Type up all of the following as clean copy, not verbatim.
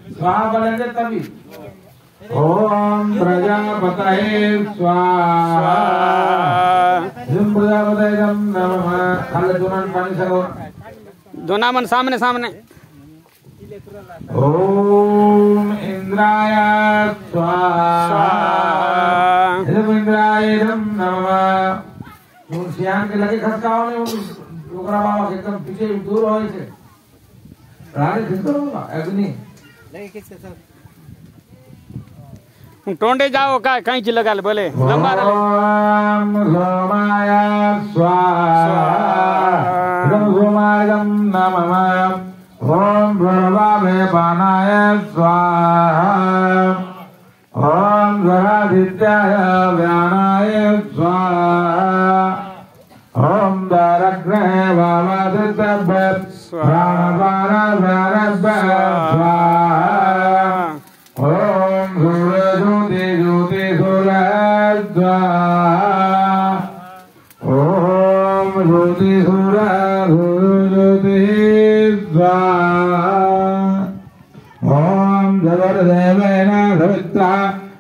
स्वाहा बोलेंगे तभी। ओम प्रजापतये स्वाहा। प्रजापतये नमः। खाली दोनों पानी से दोना मन सामने सामने। ओम इंद्राय स्वाहा। इंद्राय नमः। सियान के लगे खसकाओ ने डोकरा बाबा एकदम पीछे दूर होए छे। रानी खिसको अग्नि लगे किससे सर टोंडे जाओ का कहीं चीज लगा ले बोले लंबा रहे। ओम सोमाय स्वाहा। सोमाय नमः। ओम भवावे पानाय स्वाहा। ओम जरादित्याय व्यानाय स्वाहा। ओम दरग्ने वामदितभ्य प्राणपानभ्य स्वाहा। ओम सूर्य ज्योति ज्योति सूर्य स्वाहा। ओम ज्योति सूर्य ज्योति स्वाहा। ओम जगदेवेन सविता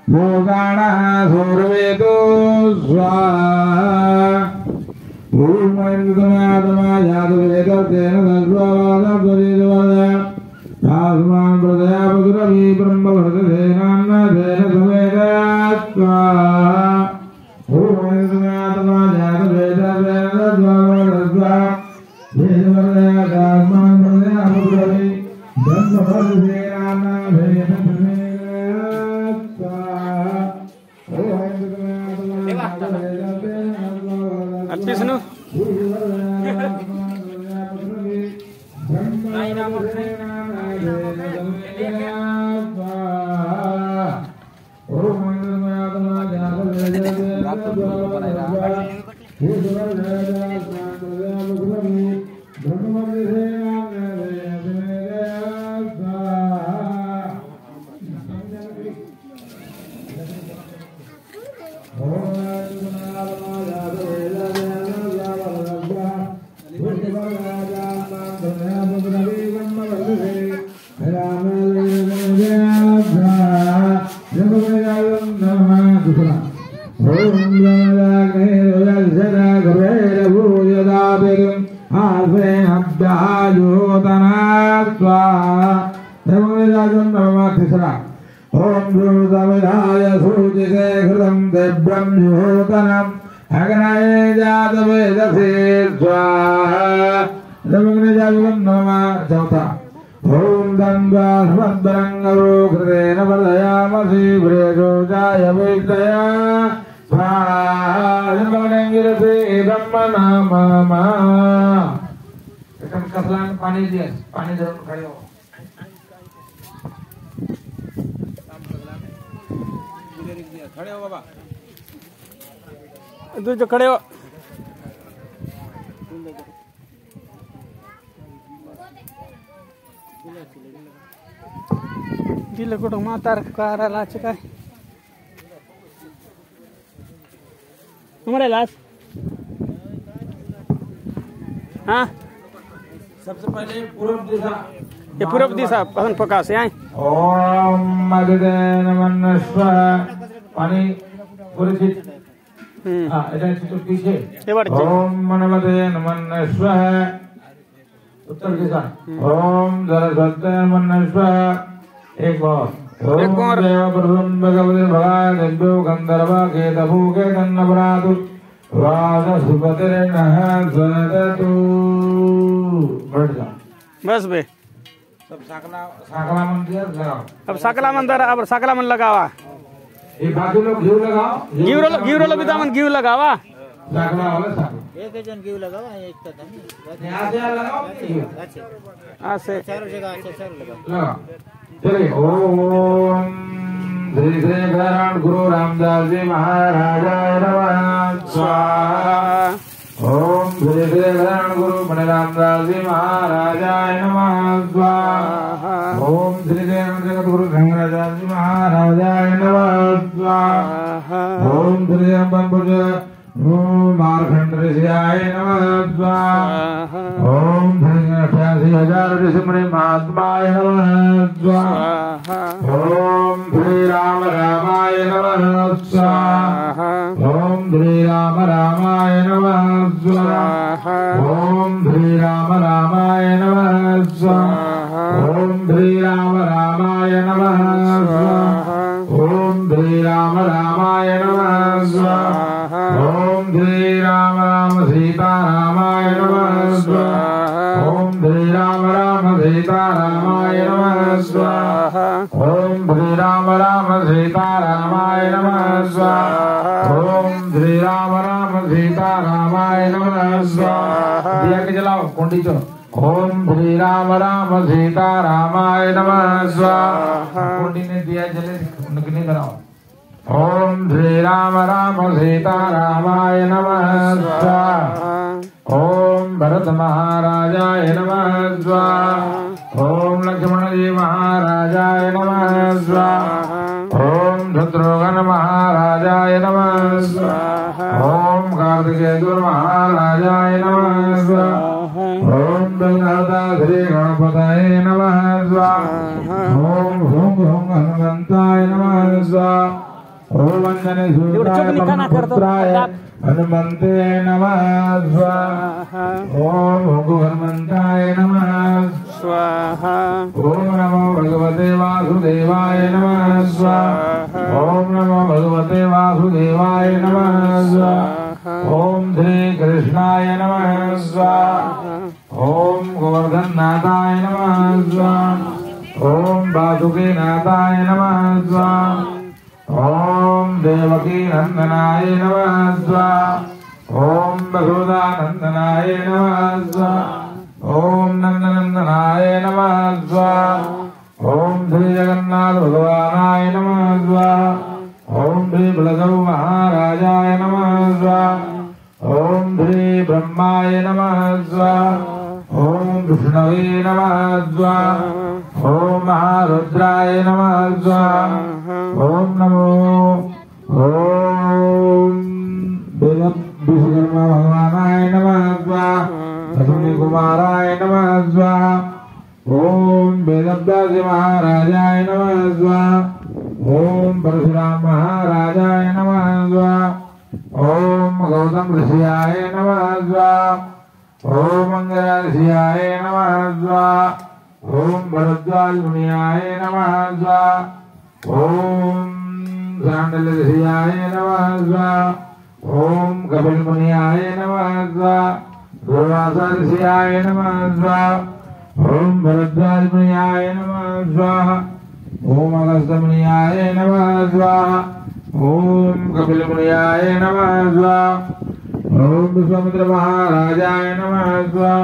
भूषाणः सूर्यवेदो स्वाहा। ओम इंद्रमादमायादवेदतेन सर्ववादपरिदवदय आस्मान प्रजापतिरवि ब्रह्मवर्धतेनान्नतेन सुवेद स्वाहा। ओम इंद्रमादमायादवेदतेन सर्ववादपरिदवदय आस्मान प्रजापतिरवि ब्रह्मवर्धतेनान्नतेन सुवेद स्वाहा। विष्णु ओम द्रुतविधाय सूचिते घृतं दिव्यं जुहोतनम् अग्नये जातवेदसे स्वाहा। नमः चौथा। ओम दंद्वा स्मद्रंगरो कृतेन वर्धयामसि व्रेजोजाय विद्या स्वाहा। नमोनंगिरते ब्रह्मनामः। एकदम कसलान पानी दिया पानी धरून खड़े हो। खड़े हो बाबा तू जो खड़े हो दिल को माता कार लाच का हमारे लाश। हाँ सबसे पहले पूर्व दिशा। ये पूर्व दिशा पसंद पका से आए। ओम मगदेन मनस्व पानी पुरजित। हाँ इधर तो पीछे। ओम मनमदे मनस्व उत्तर दिशा। ओम सरस्वती मनस्व एक बार। ओम देव प्रभुं भगवते भगाय दिव्यो गंधर्व केतभू के गन्नपरातु वादसुपतिर्नः स्वदतु। बैठ जाओ बस बे। सब साकला मंदिर लगाओ। अब साकला मंदिर अब साकला मन लगावा। ये बाकी लोग घी लगाओ। घी रोलो बिदामन घी लगावा। साकला वाला साकला एक जन घी लगावा एक का नहीं यहाँ से लगाओ। ऐसे चारों जगह अच्छा चारों लगाओ। लगाओ चलिए। ओम श्री श्री भगवान गुरु रामदास जी महाराजाय नमः स्वाहा। ओम श्री श्री भगवान गुरु मणि रामदास जी महाराजाय नमः स्वाहा। ओम श्री श्री जगत गुरु रंगराज जी महाराजाय नमः स्वाहा। ओम श्री रामपुर मारखंड ऋषियाय नमः स्वाहा। ओम श्री 88,000 ऋषि मुनि महात्माय नमः स्वाहा। स्वाहा ओम श्री राम राम सीता रामाय नमः स्वाहा ओम श्री राम राम सीता रामाय नमः स्वाहा दिया के जलाओ कुंडी चो ओम श्री राम राम सीता रामाय नमः स्वाहा कुंडी ने दिया जले निकलने कराओ ओम श्री राम राम सीता रामाय नमः स्वाहा ओम भरत महाराजाय नमः स्वाहा ओम लक्ष्मण जी महाराजाय नमः स्वाहा ओम शत्रुघ्न महाराजाय नमः स्वाहा ओम कार्तिकेय महाराजाय नमः स्वाहा ओम गणनाथा श्री गणपतये नमः स्वाहा ओम ह्रूं ह्रूं हनुमंताय नमः स्वाहा ओम अंजनी सूर्याय पुत्राय हनुमंते नमः स्वाहा ओम हनुमंताय नमः स्वाहा ओम नमो भगवते वासुदेवाय नमः स्वाहा ओम नमो भगवते वासुदेवाय नमः स्वाहा ओम श्री कृष्णाय नमः स्वाहा ओम गोवर्धननाथाय नमः स्वाहा ओम वासुकी नाथाय नमः स्वाहा ओम देवकी नंदनाय नमः स्वाहा ओम वसुधानंदनाय नमः स्वाहा ओम नंदनंदनाय नमः स्वाहा ओम श्री जगन्नाथ भगवानाय नमः स्वाहा ओम श्री बलदेव महाराजाय नमः स्वाहा ओम श्री ब्रह्माय नमः स्वाहा ओम विष्णवे नमः स्वाहा ओम महारुद्राय नमः स्वाहा ओम नमो ओम विश्वकर्मा भगवानाय नमः स्वाहा लक्ष्मी कुमाराय नमः स्वाहा ओम वेदव्यास महाराजाय नमः स्वाहा ओम परशुराम महाराजाय नमः स्वाहा ओम गौतम ऋषियाय नमः स्वाहा ओम अंगरा ऋषियाय नमः स्वाहा ओम भरद्वाज मुनियाय नमः स्वाहा ओम सांडल ऋषियाय नमः स्वाहा ओम कपिल मुनियाय नमः स्वाहा दुर्वासा ऋषियाय नमः स्वाहा ओम भरद्वाज मुनियाय नमः स्वाहा ओम अगस्त्य मुनियाय नमः स्वाहा ओम कपिल मुनियाय नमः स्वाहा ओम विश्वामित्र महाराजाय नमः स्वाहा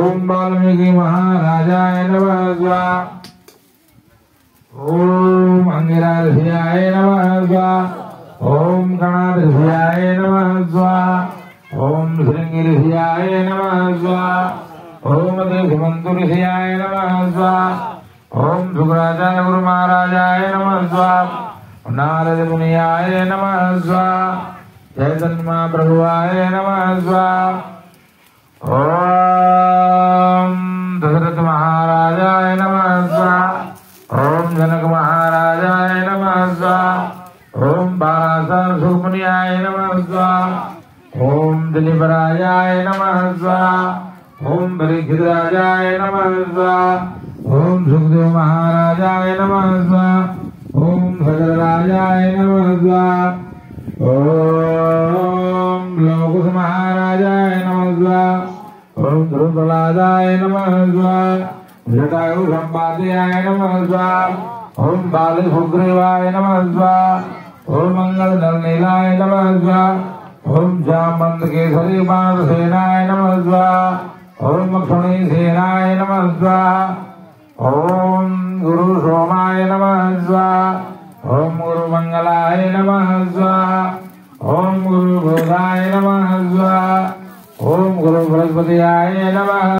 ओम वाल्मीकि महाराजाय नमः स्वाहा ओम अंगिरा ऋषियाय नमः स्वाहा ओम गणाध ऋषियाय नमः स्वाहा ओम श्रृंगी ऋषियाय नमः स्वाहा ओम देवमंतु ऋषियाय नमः स्वाहा ओम शुक्राचार्य गुरु महाराजाय नमः स्वाहा नारद मुनियाय नमः स्वाहा चैतन्य महाप्रभुवाय नमः स्वाहा ओम दशरथ महाराजाय नमः स्वाहा ओम जनक महाराजाय नमः स्वाहा ओम बारासर सुमुनियाय नमः स्वाहा ओम दिलीपराजाय नमः स्वाहा ओम परीक्षितराजाय नमः स्वाहा ओम सुखदेव महाराजाय नमः स्वाहा ओम सगरराजाय नमः स्वाहा ओम लोकुश महाराजाय नमः स्वाहा ओम ध्रुवराजाय नमः स्वाहा जटायु संपादयाय नमः स्वाहा ओम बाली सुग्रीवाय नमः स्वाहा ओम मंगल नरनीलाय नमः स्वाहा ओम जामंत केसरी बाण सेनाय नमः स्वाहा ओम लक्ष्मणी सेनाय नमः स्वाहा ओम गुरु सोमाय नमः स्वाहा ओम गुरु मंगलाय नमः स्वाहा ओम गुरु बोधाय नमः स्वाहा ओम गुरु बृहस्पतियाय नमः।